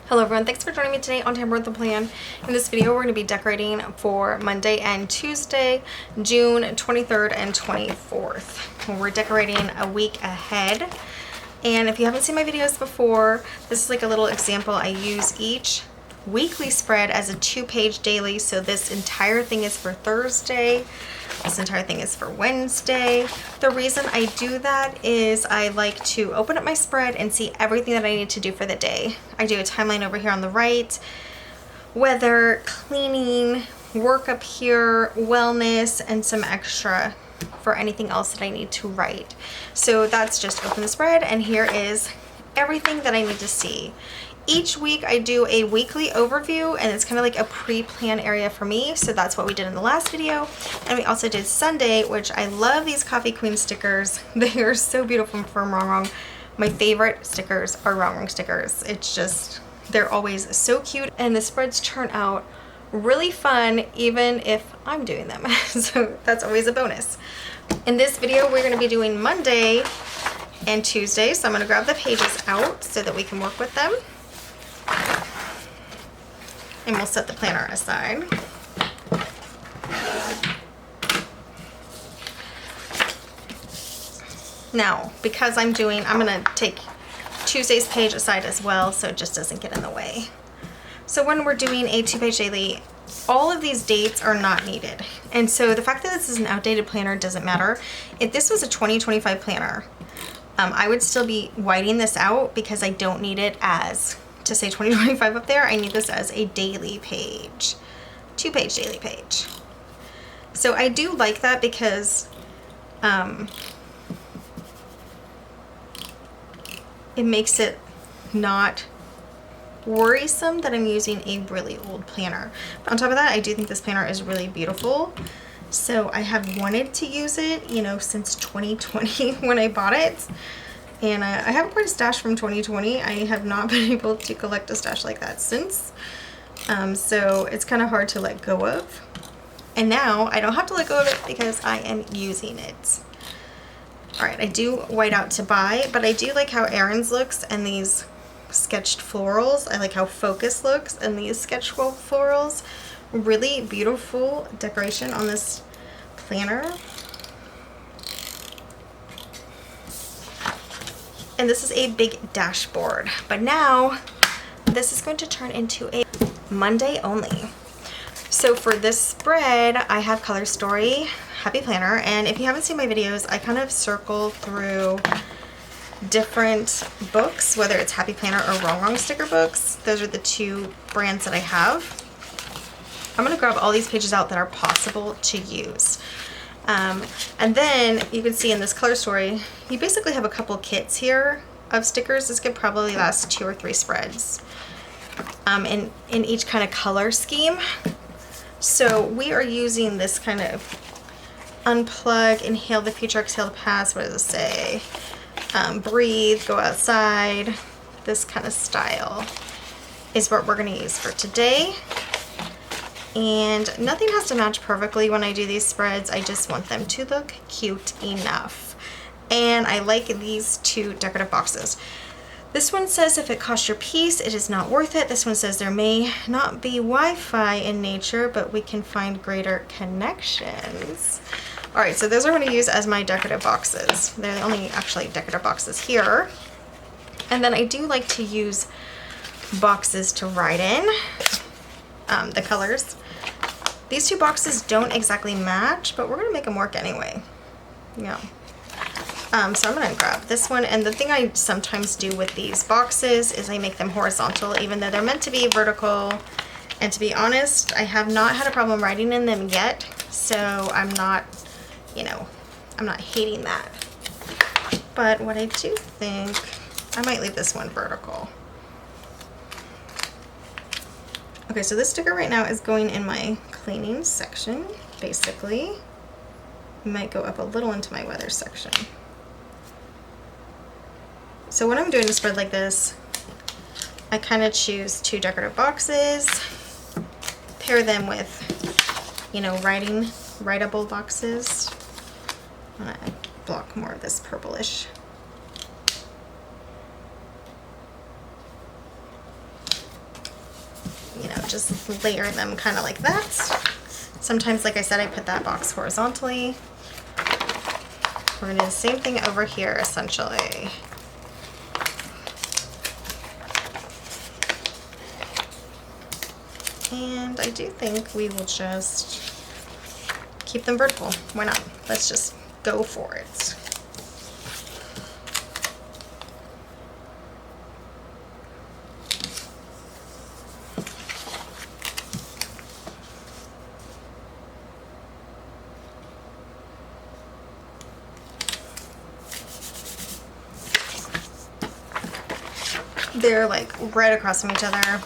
Hello everyone, thanks for joining me today on Tamper with the Plan. In this video we're going to be decorating for Monday and Tuesday, June 23rd and 24th. We're decorating a week ahead. And if you haven't seen my videos before, this is like a little example. I use each weekly spread as a 2-page daily. So this entire thing is for Thursday. This entire thing is for Wednesday. The reason I do that is I like to open up my spread and see everything that I need to do for the day. I do a timeline over here on the right, weather, cleaning, work up here, wellness, and some extra for anything else that I need to write. So that's just open the spread, and here is everything that I need to see. Each week I do a weekly overview, and it's kind of like a pre-plan area for me. So that's what we did in the last video. And we also did Sunday, which I love these Coffee Queen stickers. They are so beautiful from Rongrong. My favorite stickers are Rongrong stickers. It's just, they're always so cute, and the spreads turn out really fun even if I'm doing them. So that's always a bonus. In this video we're going to be doing Monday and Tuesday, so I'm going to grab the pages out so that we can work with them. And we'll set the planner aside. Now, because I'm going to take Tuesday's page aside as well, so it just doesn't get in the way. So when we're doing a 2-page daily, all of these dates are not needed. And so the fact that this is an outdated planner doesn't matter. If this was a 2025 planner, I would still be whiting this out because I don't need it as to say 2025 up there. I need this as a daily page, 2-page daily page. So I do like that because it makes it not worrisome that I'm using a really old planner. But on top of that, I do think this planner is really beautiful. So I have wanted to use it, you know, since 2020 when I bought it. And I have quite a stash from 2020. I have not been able to collect a stash like that since. So it's kind of hard to let go of. And now I don't have to let go of it because I am using it. Alright, I do white out to buy, but I do like how Erin's looks and these sketched florals. I like how Focus looks and these sketched florals. Really beautiful decoration on this planner. And this is a big dashboard, but now this is going to turn into a Monday only. So for this spread, I have Color Story, Happy Planner, and if you haven't seen my videos, I kind of circle through different books, whether it's Happy Planner or Rongrong sticker books. Those are the two brands that I have. I'm going to grab all these pages out that are possible to use. And then you can see in this Color Story, you basically have a couple kits here of stickers. This could probably last 2 or 3 spreads in each kind of color scheme. So we are using this kind of unplug, inhale the future, exhale the past. What does it say? Breathe, go outside. This kind of style is what we're going to use for today. And nothing has to match perfectly when I do these spreads. I just want them to look cute enough. And I like these 2 decorative boxes. This one says if it costs your peace, it is not worth it. This one says there may not be Wi-Fi in nature, but we can find greater connections. Alright, so those are going to use as my decorative boxes. They're the only actually decorative boxes here. And then I do like to use boxes to write in the colors. These 2 boxes don't exactly match, but we're going to make them work anyway. Yeah. So I'm going to grab this one, and the thing I sometimes do with these boxes is I make them horizontal even though they're meant to be vertical. And to be honest, I have not had a problem writing in them yet, so I'm not, you know, I'm not hating that. But what I do think, I might leave this one vertical. Okay, so this sticker right now is going in my cleaning section, basically. It might go up a little into my weather section. So when I'm doing a spread like this, I kind of choose 2 decorative boxes, pair them with, you know, writable boxes. I'm gonna block more of this purplish. just layer them kind of like that. Sometimes, like I said, I put that box horizontally. We're gonna do the same thing over here, essentially. And I do think we will just keep them vertical. Why not? Let's just go for it. They're like right across from each other.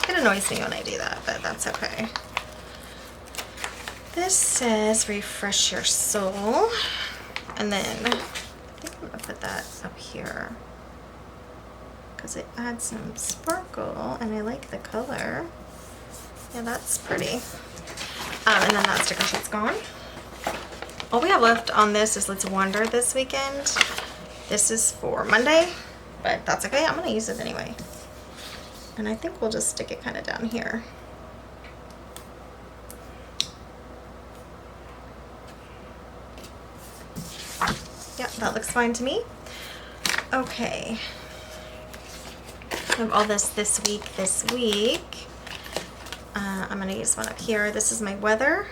It annoys me when I do that, but that's okay. This says refresh your soul. And then I think I'm gonna put that up here because it adds some sparkle and I like the color. Yeah, that's pretty. And then that sticker sheet's gone. All we have left on this is Let's Wander this weekend. This is for Monday, but that's okay. I'm gonna use it anyway. And I think we'll just stick it kind of down here. Yep, that looks fine to me. Okay. I have all this week. I'm gonna use one up here. This is my weather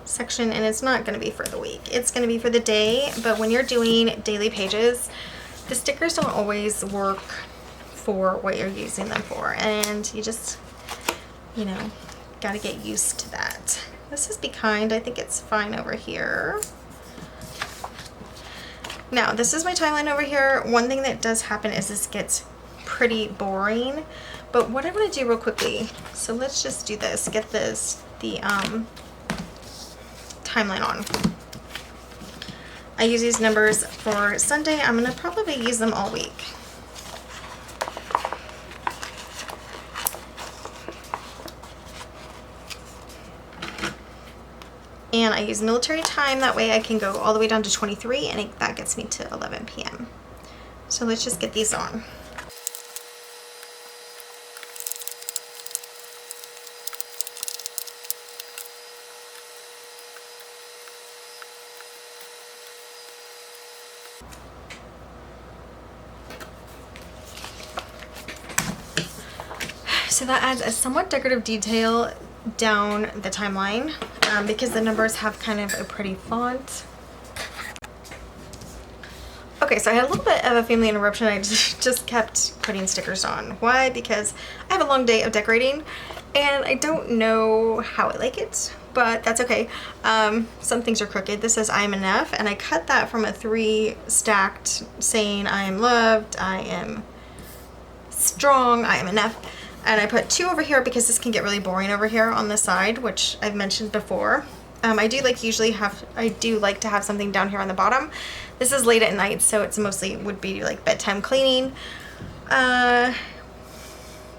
section, and it's not gonna be for the week. It's gonna be for the day, but when you're doing daily pages, the stickers don't always work for what you're using them for, and you just, you know, gotta get used to that. This is Be Kind. I think it's fine over here. Now, this is my timeline over here. One thing that does happen is this gets pretty boring, but what I'm gonna do real quickly, so let's just do this, get the timeline on. I use these numbers for Sunday. I'm gonna probably use them all week. And I use military time, that way I can go all the way down to 23, and that gets me to 11 p.m. So let's just get these on. So that adds a somewhat decorative detail down the timeline because the numbers have kind of a pretty font. Okay, so I had a little bit of a family interruption. I just kept putting stickers on. Why? Because I have a long day of decorating and I don't know how I like it, but that's okay. Some things are crooked. This says I am enough, and I cut that from a 3 stacked saying I am loved, I am strong, I am enough. And I put 2 over here because this can get really boring over here on the side, which I've mentioned before. I do like to have something down here on the bottom. This is late at night, so it's mostly would be like bedtime cleaning.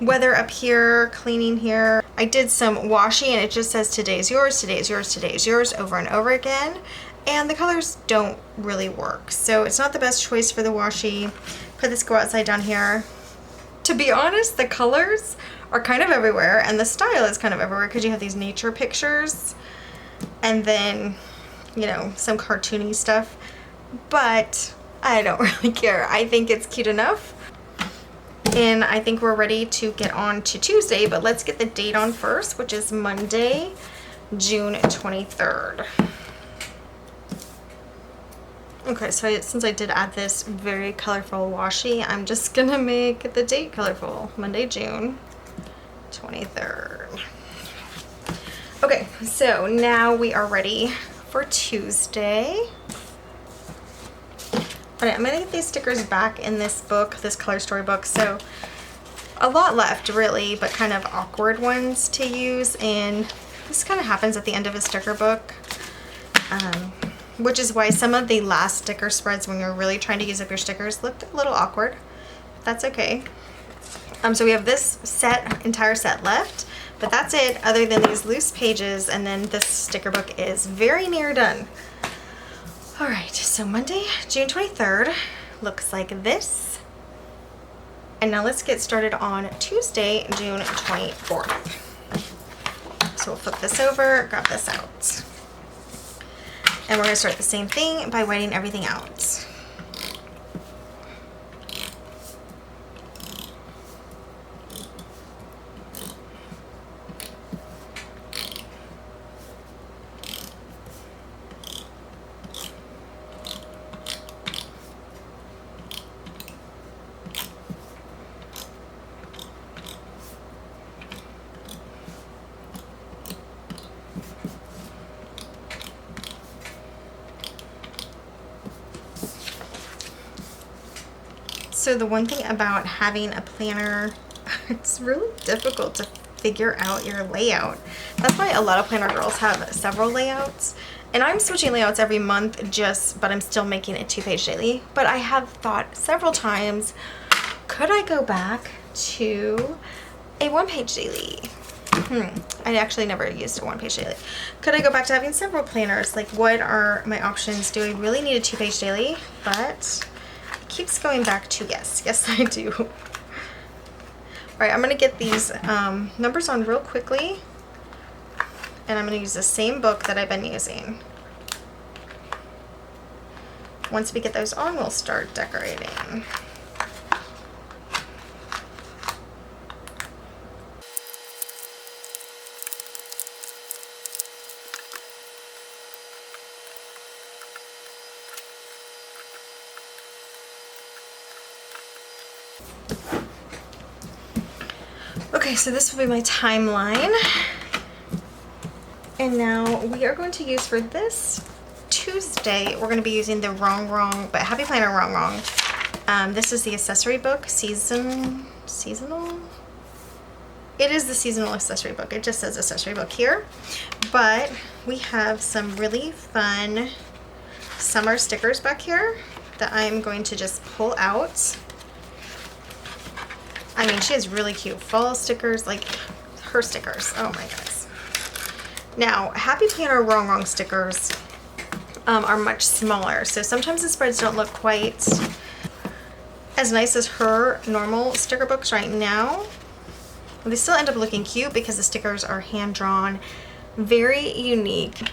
Weather up here, cleaning here. I did some washi, and it just says today's yours, today's yours, today's yours over and over again. And the colors don't really work, so it's not the best choice for the washi. Put this Go Outside down here. To be honest, the colors are kind of everywhere, and the style is kind of everywhere because you have these nature pictures and then, you know, some cartoony stuff, but I don't really care. I think it's cute enough, and I think we're ready to get on to Tuesday, but let's get the date on first, which is Monday, June 23rd. Okay, so since I did add this very colorful washi, I'm just gonna make the date colorful. Monday, June 23rd. Okay, so now we are ready for Tuesday. Alright, I'm gonna get these stickers back in this book, this color story book. So a lot left really, but kind of awkward ones to use, and this kind of happens at the end of a sticker book. Which is why some of the last sticker spreads, when you're really trying to use up your stickers, looked a little awkward. That's okay. So we have this entire set left, but that's it, other than these loose pages, and then this sticker book is very near done. All right, so Monday, June 23rd looks like this. And now let's get started on Tuesday, June 24th. So we'll flip this over, grab this out. And we're gonna start the same thing by whiting everything out. So the one thing about having a planner, it's really difficult to figure out your layout. That's why a lot of planner girls have several layouts. And I'm switching layouts every month but I'm still making it 2-page daily. But I have thought several times, could I go back to a 1-page daily? I actually never used a 1-page daily. Could I go back to having several planners? Like, what are my options? Do I really need a 2-page daily? But keeps going back to yes. Yes, I do. All right, I'm going to get these numbers on real quickly. And I'm going to use the same book that I've been using. Once we get those on, we'll start decorating. Okay, so this will be my timeline. And now we are going to use for this Tuesday, we're going to be using the Rongrong, but Happy Planner Rongrong. This is the accessory book, seasonal? It is the seasonal accessory book. It just says accessory book here. But we have some really fun summer stickers back here that I'm going to just pull out. I mean, she has really cute fall stickers, like her stickers. Oh my goodness. Now, Happy Planner Rongrong stickers are much smaller, so sometimes the spreads don't look quite as nice as her normal sticker books right now. They still end up looking cute because the stickers are hand-drawn, very unique.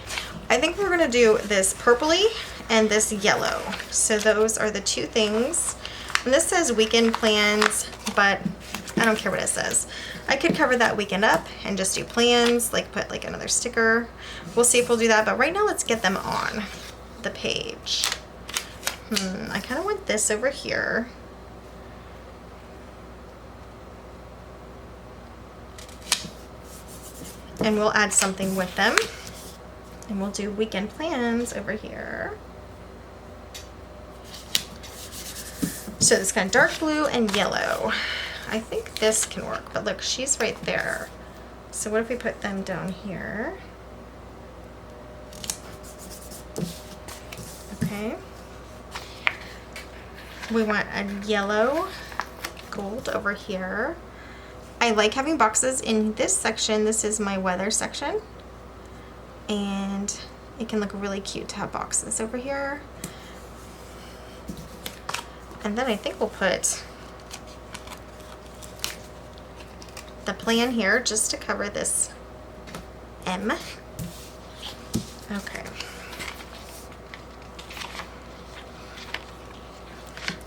I think we're gonna do this purpley and this yellow. So those are the two things. And this says weekend plans, but I don't care what it says. I could cover that weekend up and just do plans, like put like another sticker. We'll see if we'll do that, but right now let's get them on the page. I kind of want this over here. And we'll add something with them. And we'll do weekend plans over here. So this kind of dark blue and yellow. I think this can work, but look, she's right there. So what if we put them down here? Okay. We want a yellow gold over here. I like having boxes in this section. This is my weather section. And it can look really cute to have boxes over here. And then I think we'll put the plan here just to cover this M. Okay.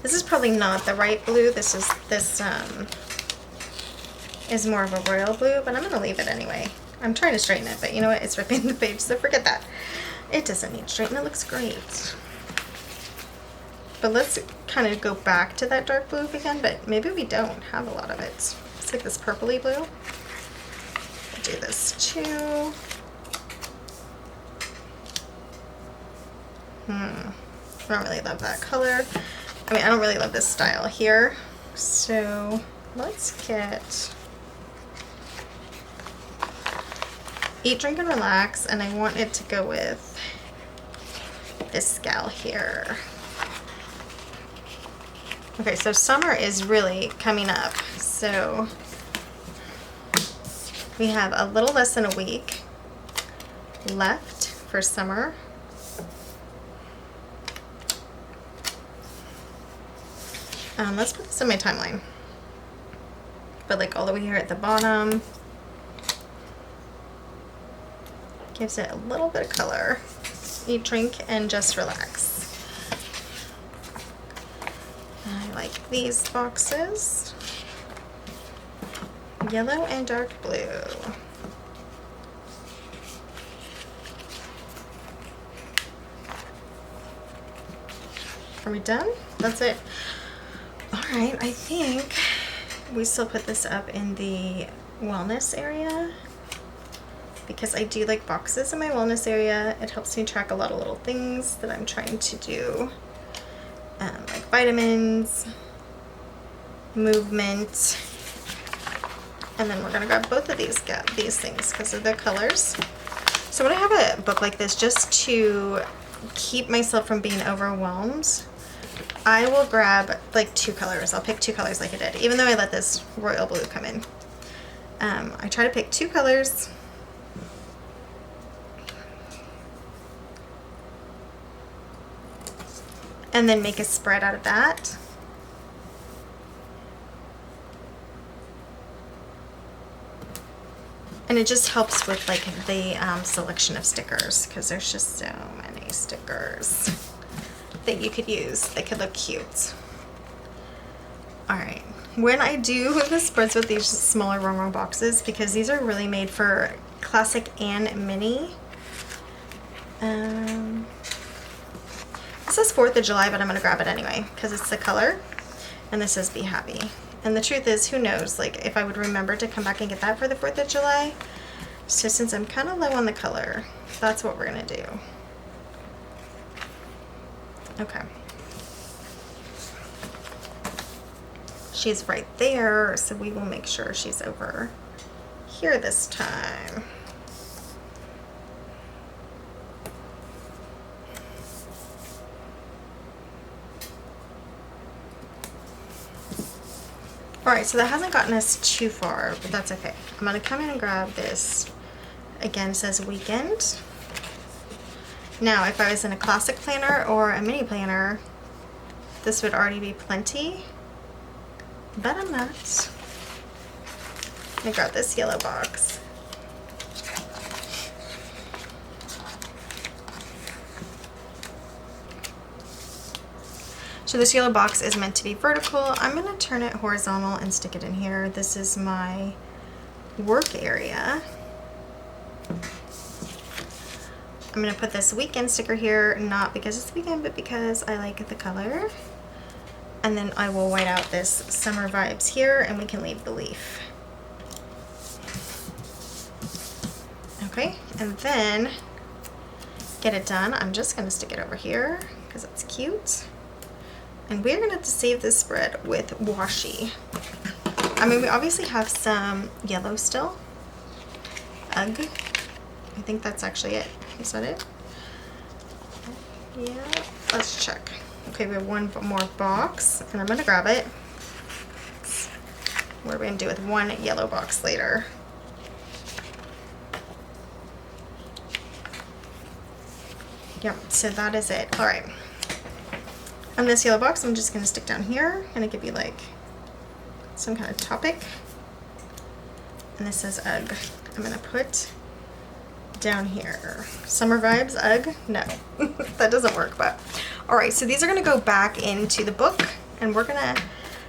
This is probably not the right blue. This is more of a royal blue, but I'm gonna leave it anyway. I'm trying to straighten it, but you know what? It's ripping the page, so forget that. It doesn't need straighten. It looks great. But let's kind of go back to that dark blue again, but maybe we don't have a lot of it. It's like this purpley blue. I'll do this too. I don't really love that color. I mean, I don't really love this style here. So let's get Eat, Drink, and Relax, and I want it to go with this gal here. Okay, so summer is really coming up. So we have a little less than a week left for summer. Let's put this in my timeline. but like all the way here at the bottom. Gives it a little bit of color. Eat, drink, and just relax. I like these boxes. Yellow and dark blue. Are we done? That's it. All right, I think we still put this up in the wellness area because I do like boxes in my wellness area. It helps me track a lot of little things that I'm trying to do, like vitamins, movement, and then we're gonna grab both of these things because of their colors. So when I have a book like this, just to keep myself from being overwhelmed, I will grab like 2 colors. I'll pick 2 colors like I did, even though I let this royal blue come in. I try to pick 2 colors. And then make a spread out of that. And it just helps with like the selection of stickers, because there's just so many stickers that you could use that could look cute. All right, when I do the spreads with these smaller Rongrong boxes, because these are really made for classic and mini. This says 4th of July, but I'm gonna grab it anyway because it's the color, and this says be happy. And the truth is, who knows, like if I would remember to come back and get that for the 4th of July. So since I'm kind of low on the color, that's what we're gonna do. Okay. She's right there, so we will make sure she's over here this time. Alright, so that hasn't gotten us too far, but that's okay. I'm going to come in and grab this. Again, it says weekend. Now, if I was in a classic planner or a mini planner, this would already be plenty, but I'm not. I got this yellow box. So this yellow box is meant to be vertical. I'm going to turn it horizontal and stick it in here. This is my work area. I'm going to put this weekend sticker here, not because it's weekend, but because I like the color. And then I will white out this summer vibes here, and we can leave the leaf. Okay, and then get it done. I'm just going to stick it over here because it's cute. And we're going to have to save this spread with washi. I mean, we obviously have some yellow still. Ugh. I think that's actually it. Is that it? Yeah, let's check. Okay, we have one more box, and I'm going to grab it. What are we going to do with one yellow box later? Yep, so that is it. All right. On this yellow box, I'm just going to stick down here, and it could be like some kind of topic. And this says ugh. I'm going to put down here. Summer vibes, ugh? No, that doesn't work, but all right, so these are going to go back into the book, and we're going to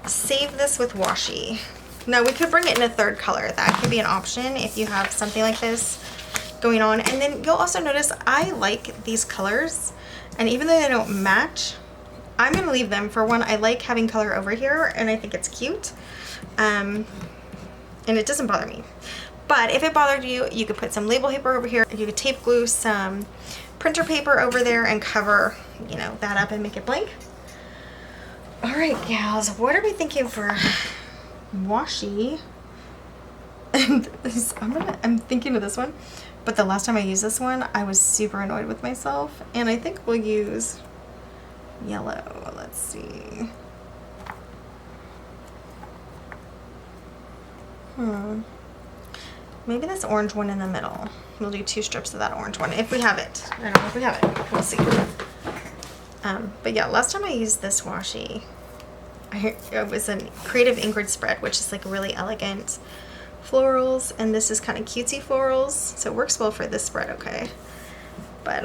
save this with washi. Now, we could bring it in a 3rd color. That could be an option if you have something like this going on. And then you'll also notice I like these colors, and even though they don't match, I'm going to leave them. For one, I like having color over here, and I think it's cute, and it doesn't bother me. But if it bothered you, you could put some label paper over here. You could tape glue some printer paper over there and cover, you know, that up and make it blank. All right, gals, what are we thinking for washi? And this, I'm thinking of this one, but the last time I used this one, I was super annoyed with myself, and I think we'll use yellow. Let's see. Maybe this orange one in the middle. We'll do 2 strips of that orange one if we have it. I don't know if we have it. We'll see. But yeah, last time I used this washi, It was a Creative Ingrid spread, which is like really elegant florals, and this is kind of cutesy florals, so it works well for this spread, okay? But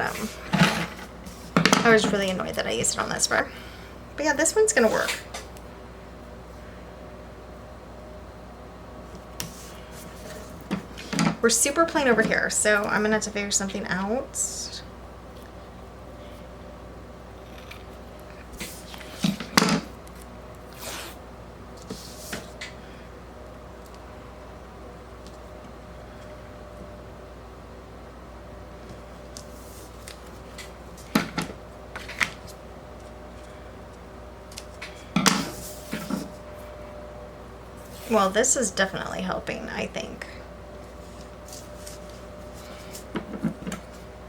I was really annoyed that I used it on that spread. But yeah, this one's gonna work. We're super plain over here, so I'm gonna have to figure something out. Well, this is definitely helping, I think.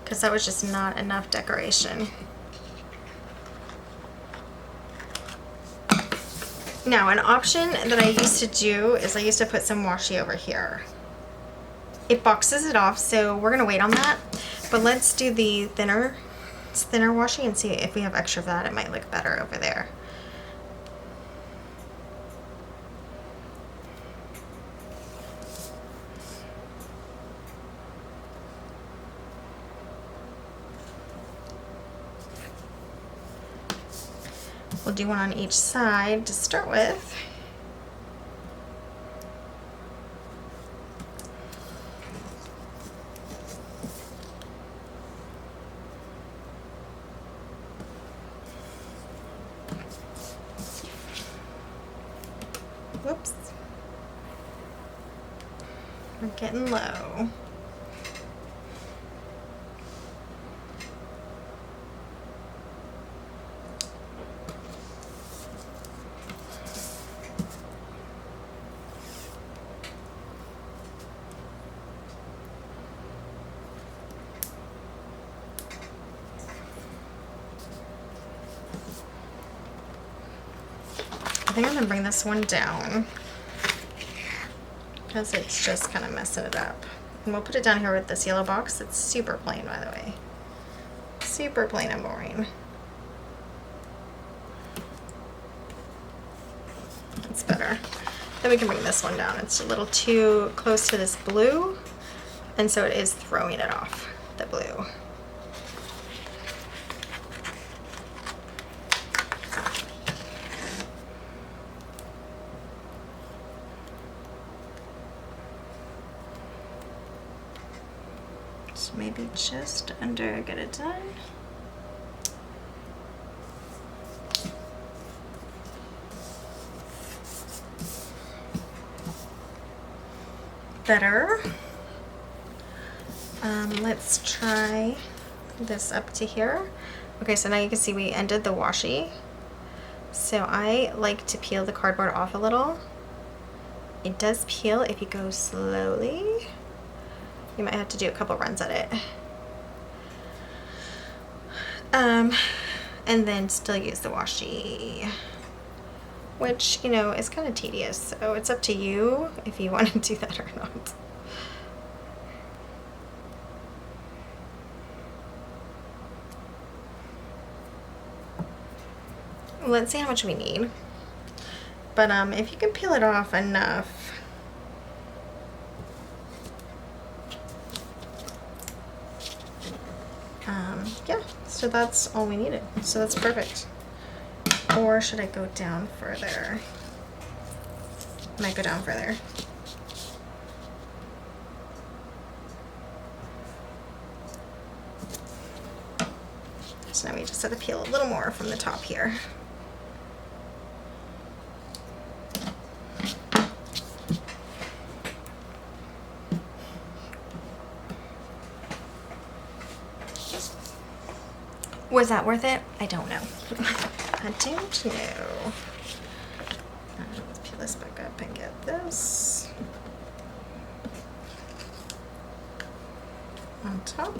Because that was just not enough decoration. Now, an option that I used to do is I used to put some washi over here. It boxes it off, so we're gonna wait on that. But let's do the thinner washi and see if we have extra of that. It might look better over there. We'll do one on each side to start with. Whoops. We're getting low. I think I'm gonna bring this one down because it's just kind of messing it up. And we'll put it down here with this yellow box. It's super plain, by the way. Super plain and boring. That's better. Then we can bring this one down. It's a little too close to this blue, and so it is throwing it off, the blue. Maybe just under, get it done. Better. Let's try this up to here. Okay, so now you can see we ended the washi. So I like to peel the cardboard off a little. It does peel if you go slowly. You might have to do a couple runs at it. And then still use the washi, which, you know, is kind of tedious. So it's up to you if you want to do that or not. Let's see how much we need. But if you can peel it off enough, yeah, so that's all we needed. So that's perfect. Or should I go down further? I might go down further. So now we just have to peel a little more from the top here. Was that worth it? I don't know. I don't know. Let's peel this back up and get this on top.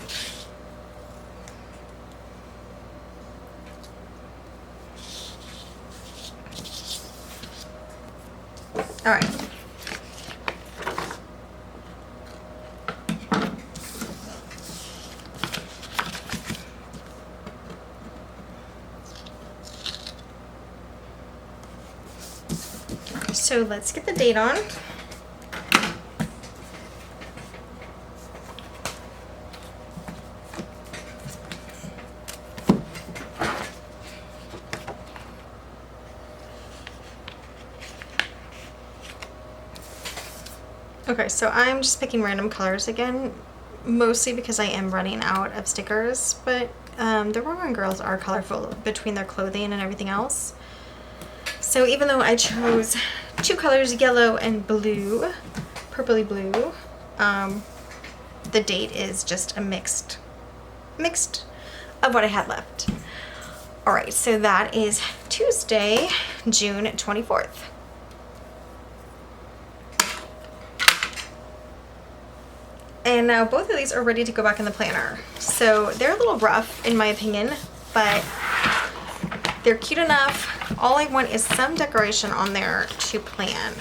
All right. So let's get the date on. Okay, so I'm just picking random colors again, mostly because I am running out of stickers, but the Rongrong girls are colorful between their clothing and everything else. So even though I chose two colors, yellow and blue, purpley blue, the date is just a mixed of what I had left. All right, so that is Tuesday, June 24th. And now both of these are ready to go back in the planner. So they're a little rough in my opinion, but they're cute enough. All I want is some decoration on there to plan.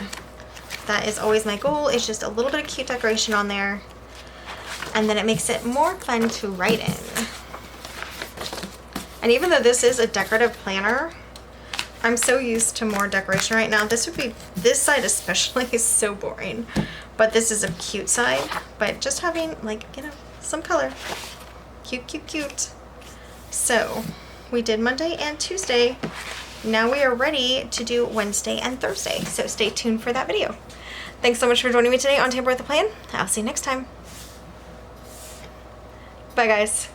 That is always my goal, is just a little bit of cute decoration on there. And then it makes it more fun to write in. And even though this is a decorative planner, I'm so used to more decoration right now. This side especially is so boring. But this is a cute side. But just having, like, you know, some color. Cute, cute, cute. So, we did Monday and Tuesday. Now we are ready to do Wednesday and Thursday. So stay tuned for that video. Thanks so much for joining me today on Tamper with a Plan. I'll see you next time. Bye, guys.